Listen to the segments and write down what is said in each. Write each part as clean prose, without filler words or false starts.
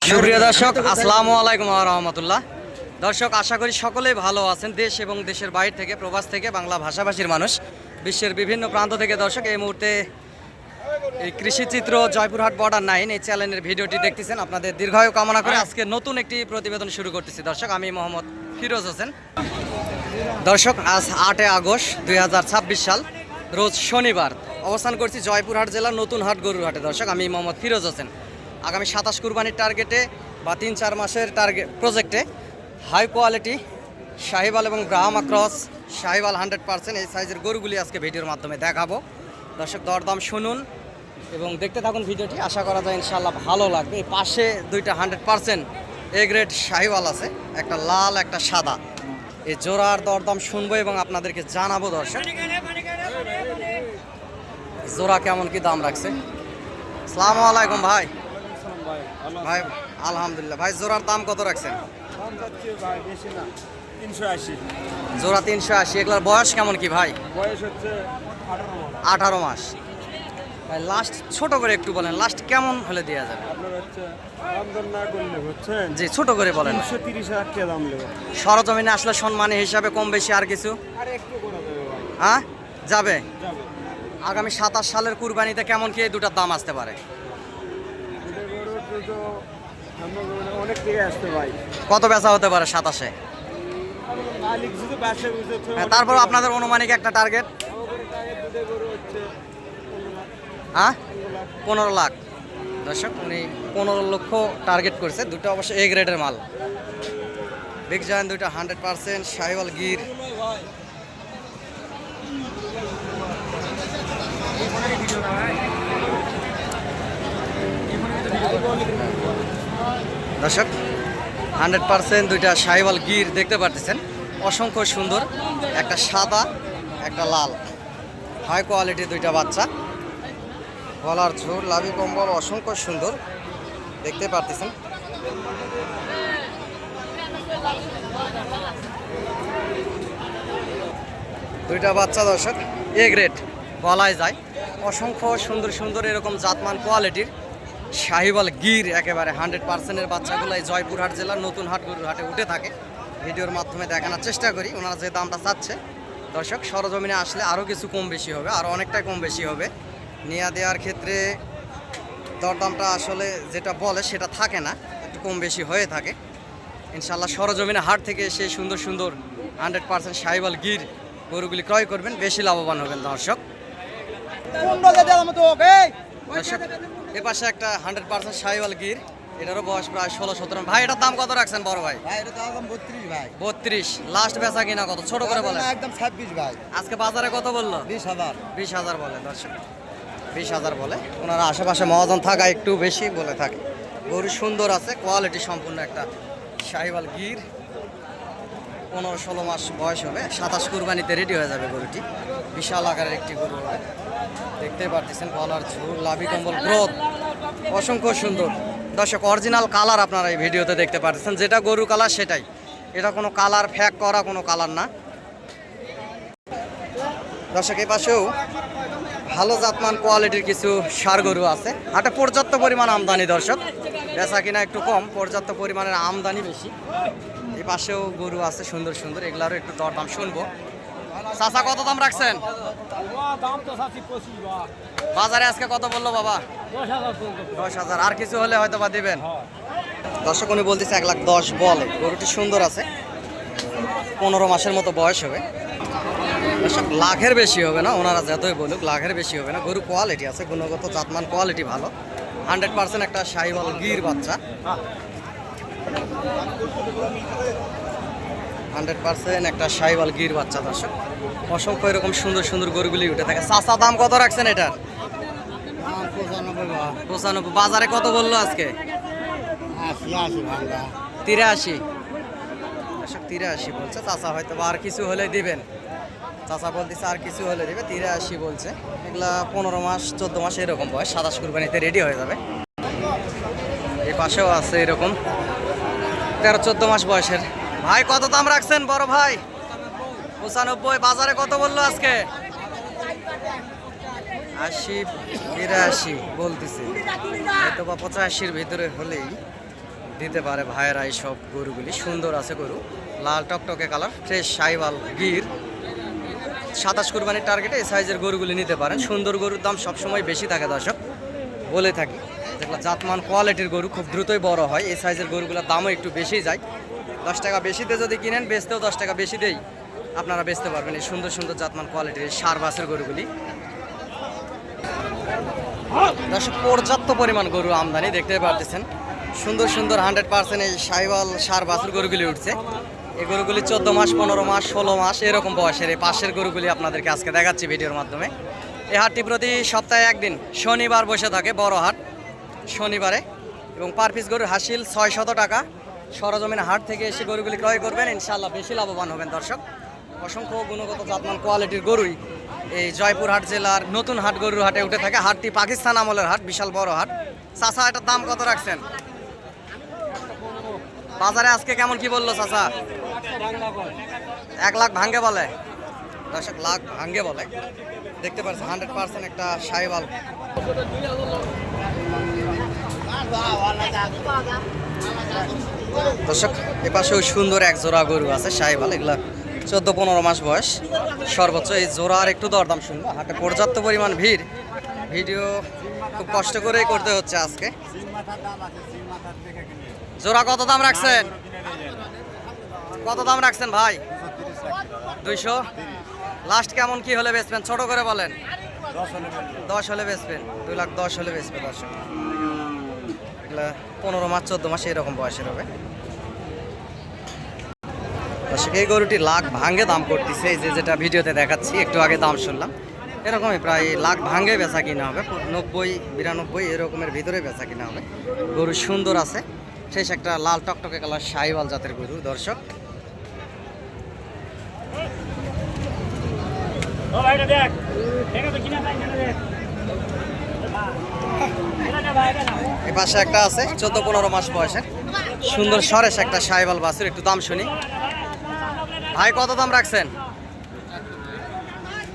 সুপ্রিয় দর্শক, আসসালামু আলাইকুম ওয়া রাহমাতুল্লাহ। দর্শক, আশা করি সকলেই ভালো আছেন। দেশ এবং দেশের বাইরে থেকে, প্রবাস থেকে, বাংলা ভাষাভাষীর মানুষ, বিশ্বের বিভিন্ন প্রান্ত থেকে দর্শক এই মুহূর্তে এই কৃষিচিত্র জয়পুরহাট বর্ডার 9 এই চ্যানেলের ভিডিওটি দেখতেছেন। আপনাদের দীর্ঘায়ু কামনা করে আজকে নতুন একটি প্রতিবেদন শুরু করতেছি। দর্শক, আমি মোহাম্মদ ফিরোজ হোসেন। দর্শক, আজ 8 আগস্ট 2026 সাল, রোজ শনিবার। অবস্থান করছি জয়পুরহাট জেলার নতুন হাট গরুর হাটে। দর্শক, আমি মোহাম্মদ ফিরোজ হোসেন। আগামী 27 কুরবানির টার্গেটে বা 3-4 মাসের টার্গেট প্রজেক্টে হাই কোয়ালিটি শাহিওয়াল এবং ব্রাহ্মা ক্রস শাহিওয়াল 100% এই সাইজের গরুগুলি আজকে ভিডিওর মাধ্যমে দেখাবো। দর্শক, দরদাম শুনুন এবং দেখতে থাকুন ভিডিওটি। আশা করা যায় ইনশাআল্লাহ ভালো লাগবে। এই পাশে দুইটা 100% এ গ্রেড শাহিওয়াল আছে, একটা লাল একটা সাদা। এই জোড়ার দরদাম শুনবো এবং আপনাদেরকে জানাবো। দর্শক, জোড়া কেমন কি দাম রাখছে। আসসালামু আলাইকুম ভাই। ভাই আলহামদুলিল্লাহ। ভাই, জোড়ার দাম কত রাখছেন? জোড়া 380। এগুলোর বয়স কেমন কি ভাই? বয়স হচ্ছে 18 মাস। ভাই, লাস্ট ছোট করে একটু বলেন, লাস্ট কেমন হলে দেওয়া যাবে? আপনার হচ্ছে আমদান না করলে বুঝছেন, জি, ছোট করে বলেন। 330,000 টাকা দাম নেবে। সরজমিনে আসলে সম্মানী হিসাবে কম বেশি আর কিছু আর একটু করা যাবে ভাই। হ্যাঁ যাবে? যাবে। আগামী 27 সালের কুরবানিতে কেমন কি এই দুটার দাম আসতে পারে? এটা গরু তো অনেক দিকে আসতে ভাই। কত বেচা হতে পারে 27-এ? মালিক যদি বাসে বুঝেছে, তারপর আপনাদের অনুমানিক একটা টার্গেট? দুটো গরু হচ্ছে হ্যাঁ, 15 লাখ। দর্শক, উনি 15 লক্ষ টার্গেট করেছে। দুটো অবশ্য এ গ্রেডের মাল। বিগ জায়ান্ট দুইটা 100% শাহিওয়াল গির। দর্শক, 100% দুইটা শাহিওয়াল গির দেখতে পারতেছেন। অসংখ্য সুন্দর, একটা সাদা একটা লাল। হাই কোয়ালিটি দুইটা বাচ্চা। গলার ঝোল, লাভি কম্বল অসংখ্য সুন্দর দেখতে পারতেছেন। দুইটা বাচ্চা দর্শক এ গ্রেড বলাই যায়। অসংখ্য সুন্দর সুন্দর এরকম জাতমান কোয়ালিটির শাহিওয়াল গির একেবারে 100%-এর বাচ্চাগুলো এই জয়পুরহাট জেলার নতুন হাট গরুর হাটে উঠে থাকে। ভিডিওর মাধ্যমে দেখানোর চেষ্টা করি। ওনারা যে দামটা চাচ্ছে দর্শক, সরজমিনে আসলে আরও কিছু কম বেশি হবে, আরও অনেকটাই কম বেশি হবে। নিয়ে দেওয়ার ক্ষেত্রে দরদামটা আসলে যেটা বলে সেটা থাকে না, একটু কম বেশি হয়ে থাকে। ইনশাল্লাহ সরজমিনে হাট থেকে এসে সুন্দর সুন্দর 100% শাহিওয়াল গির গরুগুলি ক্রয় করবেন, বেশি লাভবান হবেন। দর্শক, এ পাশে একটা 100% শাহিওয়াল গির, এটারও বয়স প্রায় 16-17। ভাই, এটার দাম কত রাখছেন বড় ভাই? ভাই এটা দাম 32 ভাই। 32। লাস্ট বেচা কিনা কত? ছোট করে বলেন। একদম 26 ভাই। আজকে বাজারে কত বললো? 20,000। 20,000 বলে। দর্শক, 20,000 বলে। ওনারা আশেপাশে মহাজন থাকা একটু বেশি বলে থাকে। গরু সুন্দর আছে, কোয়ালিটি সম্পূর্ণ একটা শাহিওয়াল গির। 15-16 মাস বয়স হবে। 27 কুরবানিতে রেডি হয়ে যাবে গরুটি। বিশাল আকারের একটি গরু হবে। দেখতে পারতেছেন গলার ঝুল, লাভি কম্বল, গ্রোথ অসংখ্য সুন্দর। দর্শক, অরিজিনাল কালার আপনারা এই ভিডিওতে দেখতে পাচ্ছেন। যেটা গরু কালার সেটাই, এটা কোনো কালার ফ্যাক করা কোনো কালার না। দর্শক, এই পাশেও ভালো জাতমান কোয়ালিটির কিছু ষাঁড় গরু আছে। হাটে পর্যাপ্ত পরিমাণ আমদানি। দর্শক, বেচা কিনা একটু কম, পর্যাপ্ত পরিমাণের আমদানি বেশি। এই পাশেও গরু আছে সুন্দর সুন্দর, এগুলারও একটু দরদাম শুনবো। চাচা, কত দাম রাখছেন? বাজারে আজকে কত বললো বাবা? 10,000। আর কিছু হলে হয়তো বা দিবেন। দর্শক, উনি বলতেছে 1,10,000 বলে। গরুটি সুন্দর আছে, 15 মাসের মতো বয়স হবে। দর্শক, লাখের বেশি হবে না, ওনারা যতই বলুক লাখের বেশি হবে না। গরু কোয়ালিটি আছে, গুণগত জাতমান কোয়ালিটি ভালো। 100% একটা শাহিওয়াল গির বাচ্চা। 100% একটা শাহিওয়াল গির বাচ্চা। দর্শক, অসংখ্য এরকম সুন্দর সুন্দর গরুগুলি উঠে থাকে। চাচা, দাম কত রাখছেন এটার? 95। বাজারে কত বললো আজকে? 83। দর্শক, 83 বলছে চাচা। হয়তো আর কিছু হলে দিবেন। চাচা বলতেছে আর কিছু হলে দিবে। 83 বলছে। এগুলা 15 মাস 14 মাস এরকম বয়স। 27 কুরবানিতে রেডি হয়ে যাবে। এই পাশেও আছে এরকম 13-14 মাস বয়সের। ভাই, কত দাম রাখছেন বড় ভাই? 95। বাজারে কত বললো আজকে? 80 82 বলতেছে, হয়তো বা 85-র ভিতরে হলেই দিতে পারে ভাইয়েরা এই সব গরুগুলি। সুন্দর আছে গরু, লাল টকটকে কালার, ফ্রেশ সাইওয়াল গির। 27 কুরবানির টার্গেটে এই সাইজের গরুগুলি নিতে পারেন। সুন্দর গরুর দাম সবসময় বেশি থাকে দর্শক, বলে থাকি। যেগুলো জাতমান কোয়ালিটির গরু খুব দ্রুতই বড় হয়, এই সাইজের গরুগুলোর দামও একটু বেশি যায়। 10 টাকা বেশিতে যদি কিনেন, বেচতেও 10 টাকা বেশি দেই আপনারা বেচতে পারবেন এই সুন্দর সুন্দর জাতমান কোয়ালিটির এই সার বাছুর গরুগুলি। দর্শক পর্যাপ্ত পরিমাণ গরু আমদানি দেখতে পারতেছেন। সুন্দর সুন্দর 100% এই সাইওয়াল সার বাছুর গরুগুলি উঠছে। এই গরুগুলি 14 মাস, 15 মাস, 16 মাস এরকম বয়সের। এই পাশের গরুগুলি আপনাদেরকে আজকে দেখাচ্ছি ভিডিওর মাধ্যমে। এই হাটটি প্রতি সপ্তাহে একদিন শনিবার বসে থাকে, বড় হাট শনিবারে, এবং পার পিস গরুর হাসিল 600 টাকা। সরজমিন হাট থেকে এসে গরুগুলি ক্রয় করবেন, ইনশাআল্লাহ বেশি লাভবান হবেন দর্শক। অসংখ্য গুণগত জাতমান কোয়ালিটির গরুই এই জয়পুরহাট জেলার নতুন হাট গরুর হাটে উঠে থাকে। হাটটি পাকিস্তান আমলের হাট, বিশাল বড় হাট। চাচা, এটার দাম কত রাখছেন? বাজারে আজকে কেমন কি বললো চাচা? 1 লাখ ভাঙ্গে বলে দর্শক, লাখ ভাঙ্গে বলে। দেখতে পাচ্ছেন 100% একটা সাইওয়াল। দর্শক এপাশেও সুন্দর এক জোড়া গরু আছে সাইওয়াল, এগুলা 14-15 মাস বয়স সর্বোচ্চ। এই জোড়ার একটু দরদাম শুনবো। হাটে পর্যাপ্ত পরিমাণ ভিড়, ভিডিও খুব কষ্ট করেই করতে হচ্ছে আজকে। জোড়া কত দাম রাখছেন? কত দাম রাখছেন ভাই? 200। লাস্ট কেমন কি হলে বেচবেন? ছোট করে বলেন। 10 হলে বেচবেন, 2 লাখ 10 হলে বেচবে দর্শক। এগুলা 15 মাস 14 মাস এরকম বয়সের হবে দর্শক। এই গরুটি লাখ ভাঙ্গে দাম করতেছে, এই যে যেটা ভিডিওতে দেখাচ্ছি একটু আগে দাম শুনলাম, এরকমই প্রায় লাখ ভাঙ্গে বেচা কিনা হবে। 90-92 এরকমের ভিতরে বেচা কিনা হবে। গরু সুন্দর আছে, শেষ একটা লাল টকটকে কালার সাইওয়াল জাতের গরু দর্শক। এই পাশে একটা আছে 14-15 মাস বয়সের সুন্দর সরেশ একটা সাইওয়াল বাছুর। একটু দাম শুনি ভাই, কত দাম রাখছেন?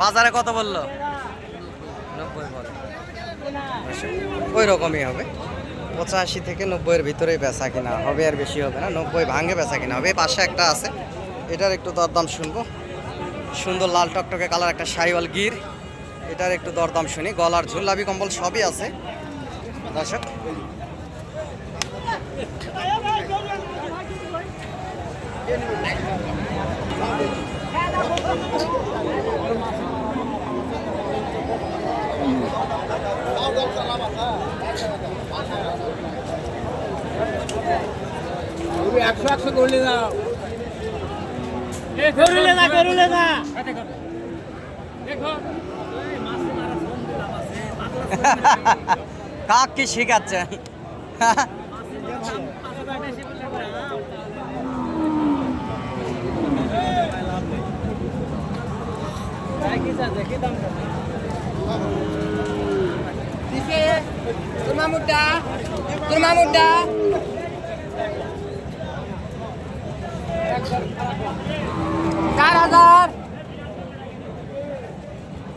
বাজারে কত বললো? 90 বলে। ওই রকমই হবে, 85 থেকে 90 এর ভিতরেই বেচা কিনা হবে, আর বেশি হবে না। 90 ভাঙে বেচা কিনা হবে। এই পাশে একটা আছে, এটার একটু দরদাম শুনবো। সুন্দর লাল টকটকে কালার একটা সাইওয়াল গির, এটার একটু দরদাম শুনি। গলার ঝুল, লাভি কম্বল সবই আছে দর্শক। কাক কি শিখাচ্ছেন?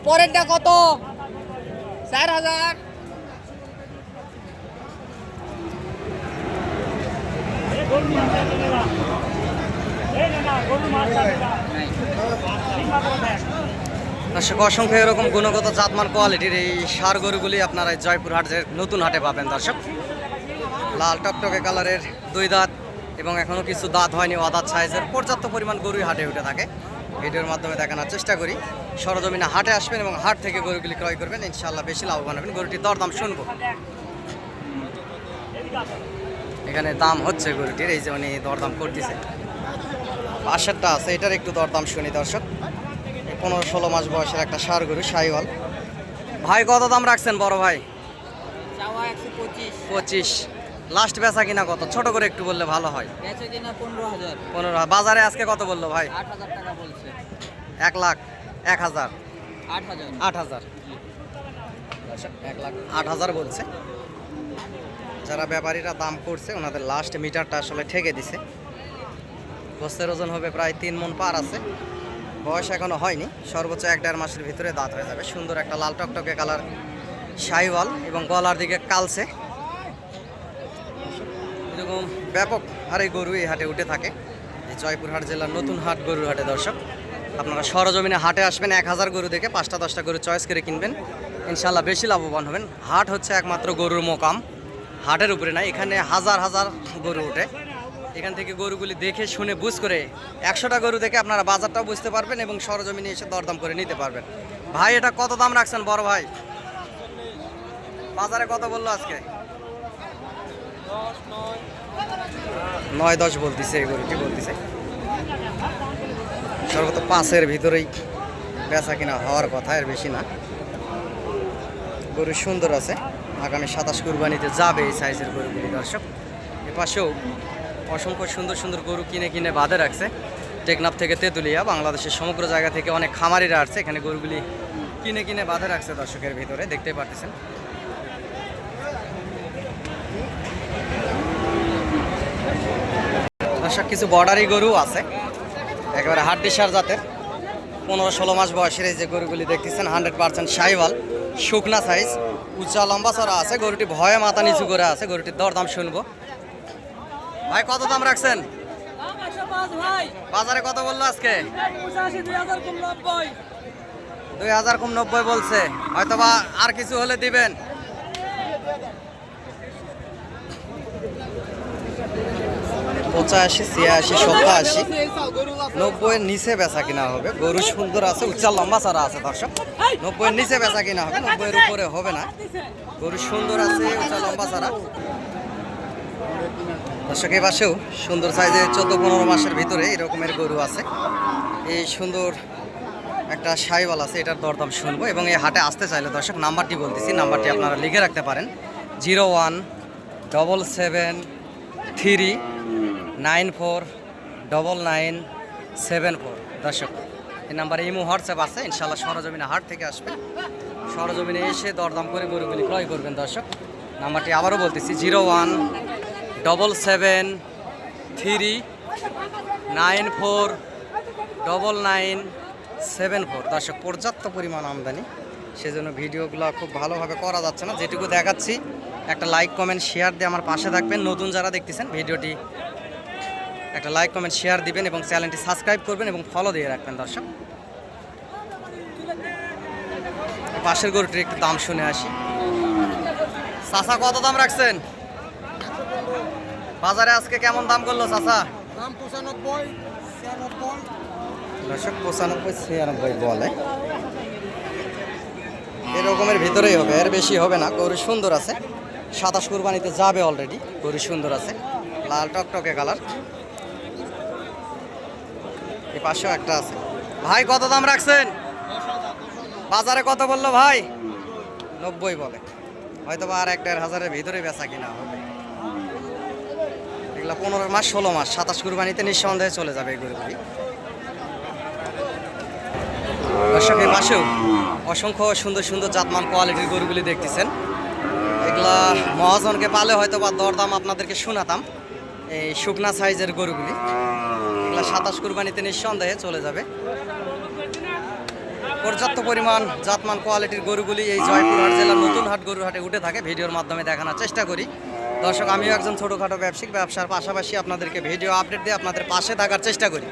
পরেরটা কত? 4000। দর্শক অসংখ্য এরকম গুণগত জাতমান কোয়ালিটির এই সার গরুগুলি আপনারা জয়পুরহাটের নতুন হাটে পাবেন দর্শক। লাল টকটকে কালারের 2 দাঁত এবং এখনও কিছু দাঁত হয়নি, অদাঁত সাইজের পর্যাপ্ত পরিমাণ গরুই হাটে উঠে থাকে। ভিডিওর মাধ্যমে দেখানোর চেষ্টা করি। সরজমিনে হাটে আসবেন এবং হাট থেকে গরুগুলি ক্রয় করবেন, ইনশাআল্লাহ বেশি লাভবান হবেন। গরুটির দরদাম শুনবো। এখানে দাম হচ্ছে গরুটির, এই যে উনি দরদাম করতেছে। পাশেরটা আছে, এটার একটু দরদাম শুনি দর্শক। 15-16 মাস বয়সের একটা ষাঁড় গরু সাইওয়াল। ভাই কত দাম রাখছেন বড় ভাই? 25। লাস্ট বেচা কিনা কত? ছোট করে একটু বললে ভালো হয়। 15,000। বাজারে আজকে কত বললো ভাই? 8,000 টাকা বলছে। 1 লাখ 1,000। 8,000। 1 লাখ 8,000 বলছে। যারা ব্যাপারীরা দাম করছে ওনাদের লাস্ট মিটারটা আসলে ঠেকে দিছে। গোস্তের ওজন হবে প্রায় 3 মণ পার আছে। বয়স এখনো হয়নি, সর্বোচ্চ 1-1.5 মাসের ভিতরে দাঁত হয়ে যাবে। সুন্দর একটা লাল টকটকে কালার সাইওয়াল এবং গলার দিকে কালসে। এরকম ব্যাপক হারে গরু এই হাটে উঠে থাকে। এই জয়পুরহাট জেলার নতুন হাট গরুর হাটে দর্শক আপনারা সরজমিনে হাটে আসবেন, 1000 গরু দেখে 5টা 10টা গরু চয়েস করে কিনবেন, ইনশাল্লাহ বেশি লাভবান হবেন। হাট হচ্ছে একমাত্র গরুর মোকাম, হাটের উপরে নাই, এখানে হাজার হাজার গরু ওঠে। এখান থেকে গরুগুলি দেখে শুনে বুঝ করে 100টা গরু দেখে আপনারা বাজারটাও বুঝতে পারবেন এবং সরজমিনে এসে দরদাম করে নিতে পারবেন। ভাই এটা কত দাম রাখছেন বড় ভাই? বাজারে কত বললো আজকে? 9-10 বলতেছে, এই গরুটি বলতেছে সর্বত 5-এর ভিতরেই বেচা কিনা হওয়ার কথা, এর বেশি না। গরু সুন্দর আছে, আগামী 27 কুরবানিতে যাবে এই সাইজের গরুগুলি দর্শক। এ পাশেও অসংখ্য সুন্দর সুন্দর গরু কিনে কিনে বাঁধে রাখছে টেকনাফ থেকে তেঁতুলিয়া, বাংলাদেশের সমগ্র জায়গা থেকে অনেক খামারিরা আসছে এখানে গরুগুলি কিনে কিনে বাঁধে রাখছে দর্শকের ভিতরে দেখতেই পারতেছেন। দর্শক কিছু বর্ডারি গরু আছে একেবারে হাড্ডিসার জাতের, 15-16 মাস বয়সের এই যে গরুগুলি দেখতেছেন 100% শাহিওয়াল, শুকনা সাইজ, উঁচা লম্বা চড়া আছে। গরুটি ভয়ে মাথা নিচু করে আছে। গরুটির দরদাম শুনবো। ভাই কত দাম রাখছেন? বাজারে কত বললো আজকে? 2000 কম 90 বলছে, হয়তো বা আর কিছু হলে দিবেন। পঁচাশি, 86, 87, 90-এর নিচে বেচা কিনা হবে। গরু সুন্দর আছে, উচ্চা লম্বা চারা আছে দর্শক। 90-এর নিচে বেচা কিনা হবে, 90-এর উপরে হবে না। গরু সুন্দর আছে, উচ্চা লম্বা চারা দর্শক। এই পাশেও সুন্দর সাইজের 14-15 মাসের ভিতরে এরকমের গরু আছে। এই সুন্দর একটা শাহিওয়াল আছে, এটার দরদাম শুনবো। এবং এই হাটে আসতে চাইলে দর্শক নাম্বারটি বলতেছি, নাম্বারটি আপনারা লিখে রাখতে পারেন, 017739499974 দর্শক। এই নাম্বারে ইমো হোয়াটসঅ্যাপ আছে, ইনশাল্লাহ সরজমিনে হাট থেকে আসবেন, সরজমিনে এসে দরদাম করে গরুগুলি ক্রয় করবেন দর্শক। নাম্বারটি আবারও বলতেছি, 017739499974 দর্শক। পর্যাপ্ত পরিমাণ আমদানি, সেজন্য ভিডিওগুলো খুব ভালোভাবে করা যাচ্ছে না। যেটুকু দেখাচ্ছি একটা লাইক কমেন্ট শেয়ার দিয়ে আমার পাশে থাকবেন। নতুন যারা দেখতেছেন ভিডিওটি একটা লাইক কমেন্ট শেয়ার দিবেন এবং চ্যানেলটি সাবস্ক্রাইব করবেন এবং ফলো দিয়ে রাখবেন দর্শক। পাশের গরুটির একটু দাম শুনে আসি। চাচা কত দাম রাখছেন? বাজারে আজকে কেমন দাম করলো চাচা? দাম 95, 96। দর্শক 95-96 বলে, এরকমের ভিতরেই হবে, এর বেশি হবে না। গরু সুন্দর আছে, 27 কুরবানিতে যাবে অলরেডি। গরু সুন্দর আছে, লাল টকটকে কালার। এই পাশেও একটা আছে। ভাই কত দাম রাখছেন? বাজারে কত বললো ভাই? 90 বলে, হয়তো বা আর 1-1500-এর ভিতরে বেচা কিনা হবে। এগুলো 15 মাস 16 মাস 27 কুরবানিতে নিঃসন্দেহে চলে যাবে এই গরুগুলি দর্শক। এই পাশেও অসংখ্য সুন্দর সুন্দর জাতমান কোয়ালিটির গরুগুলি দেখতেছেন। এগুলা মহাজনকে পালে হয়তো বা দরদাম আপনাদেরকে শোনাতাম। এই শুকনা সাইজের গরুগুলি এগুলা 27 কুরবানিতে নিঃসন্দেহে চলে যাবে। পর্যাপ্ত পরিমাণ জাতমান কোয়ালিটির গরুগুলি এই জয়পুরহাট জেলার নতুন হাট গরুর হাটে উঠে থাকে। ভিডিওর মাধ্যমে দেখানোর চেষ্টা করি দর্শক। আমিও একজন ছোটোখাটো ব্যবসায়িক, ব্যবসার পাশাপাশি আপনাদেরকে ভিডিও আপডেট দিয়ে আপনাদের পাশে থাকার চেষ্টা করি।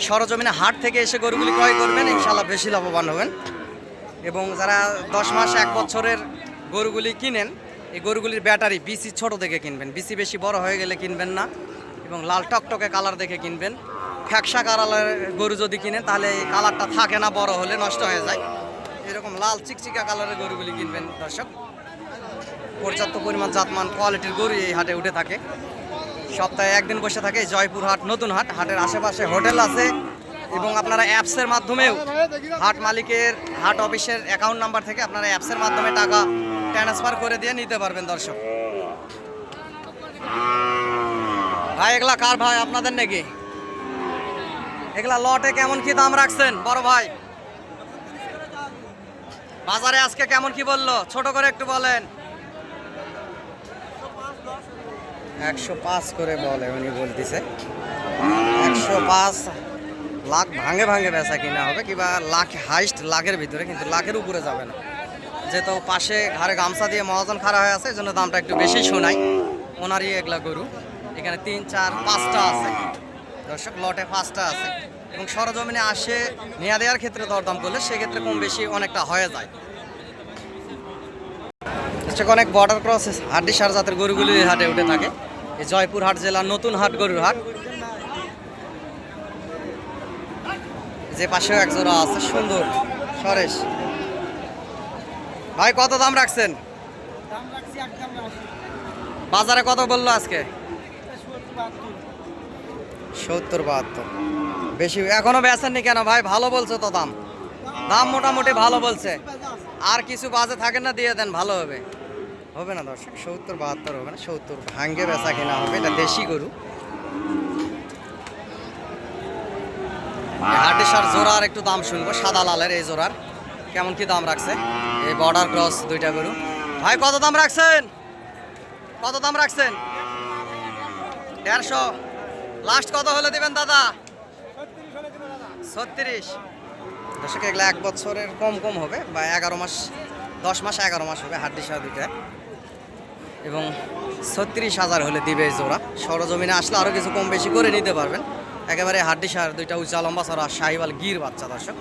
সরজমিনে হাট থেকে এসে গরুগুলি ক্রয় করবেন, ইনশাল্লাহ বেশি লাভবান হবেন। এবং যারা 10 মাস 1 বছরের গরুগুলি কিনেন, এই গরুগুলির ব্যাটারি বিসি ছোট দেখে কিনবেন, বিসি বেশি বড় হয়ে গেলে কিনবেন না। এবং লাল টকটকে কালার দেখে কিনবেন। ফ্যাকসা কালারের গরু যদি কিনেন তাহলে এই কালারটা থাকে না, বড় হলে নষ্ট হয়ে যায়। এরকম লাল চিকচিকা কালারের গরুগুলি কিনবেন দর্শক। পর্যাপ্ত পরিমাণ জাতমান কোয়ালিটির গরু এই হাটে উঠে থাকে। সপ্তাহে একদিন বসে থাকে জয়পুরহাট নতুন হাট। হাটের আশেপাশে হোটেল আছে এবং আপনারা অ্যাপসের মাধ্যমেও হাট মালিকের, হাট অফিসের অ্যাকাউন্ট নাম্বার থেকে আপনারা অ্যাপসের মাধ্যমে টাকা ট্রান্সফার করে দিয়ে নিতে পারবেন দর্শক। ভাই এগুলা কার ভাই? আপনাদের নাকি? এগুলা লটে কেমন কি দাম রাখছেন বড় ভাই? বাজারে আজকে কেমন কি বললো? ছোট করে একটু বলেন। 105 করে বলে, উনি বলতেছে 105 লাখ ভাঙে ভাঙে বেচা কিনা হবে, কিংবা লাখ হাইস্ট লাখের ভিতরে, কিন্তু লাখের উপরে যাবে না। যেহেতু পাশে ঘাড়ে গামছা দিয়ে মহাজন খাড়া হয়ে আছে, এই জন্য দামটা একটু বেশি শোনাই। ওনারই এগুলা গরু এখানে 3, 4, 5টা আছে দর্শক, লটে 5টা আছে এবং সরজমিনে আসে নেয়া দেওয়ার ক্ষেত্রে দরদাম করলে সেক্ষেত্রে কম বেশি অনেকটা হয়ে যায়। দর্শক অনেক বর্ডার ক্রস হাড্ডি সার জাতের গরুগুলি এই হাটে উঠে থাকে। এই জয়পুরহাট জেলার নতুন হাট গরুর হাট। যে পাশেও এক জোড়া আছে সুন্দর সরেশ। ভাই কত দাম রাখছেন? বাজারে কত বললো আজকে? 70-72। বেশি এখনো বেচেননি কেন ভাই? ভালো বলছে তো দাম, দাম মোটামুটি ভালো বলছে। আর কিছু বাজে থাকে না, দিয়ে দেন, ভালো হবে। হবে না দর্শক, 70-72 হবে না, 70 ভাঙ্গে বেচা কিনা হবে। এটা দেশি গরু। হাটে সার জোড়ার একটু দাম শুনবো, সাদা লালের এই জোড়ার কেমন কি দাম রাখছে। এই বর্ডার ক্রস দুইটা গরু। ভাই কত দাম রাখছেন? কত দাম রাখছেন? 150। লাস্ট কত হলে দিবেন দাদা? 36। দর্শক এগুলো 1 বছরের কম কম হবে, বা 11 মাস, 10 মাস 11 মাস হবে হাড্ডি সার দুইটা। এবং 36,000 হলে দিবে এই জোড়া। সরজমিনে আসলে আরও কিছু কম বেশি করে নিতে পারবেন। একেবারে হাড্ডি সার দুইটা, উঁচা লম্বা ছড়া শাহিওয়াল গির বাচ্চা দর্শক।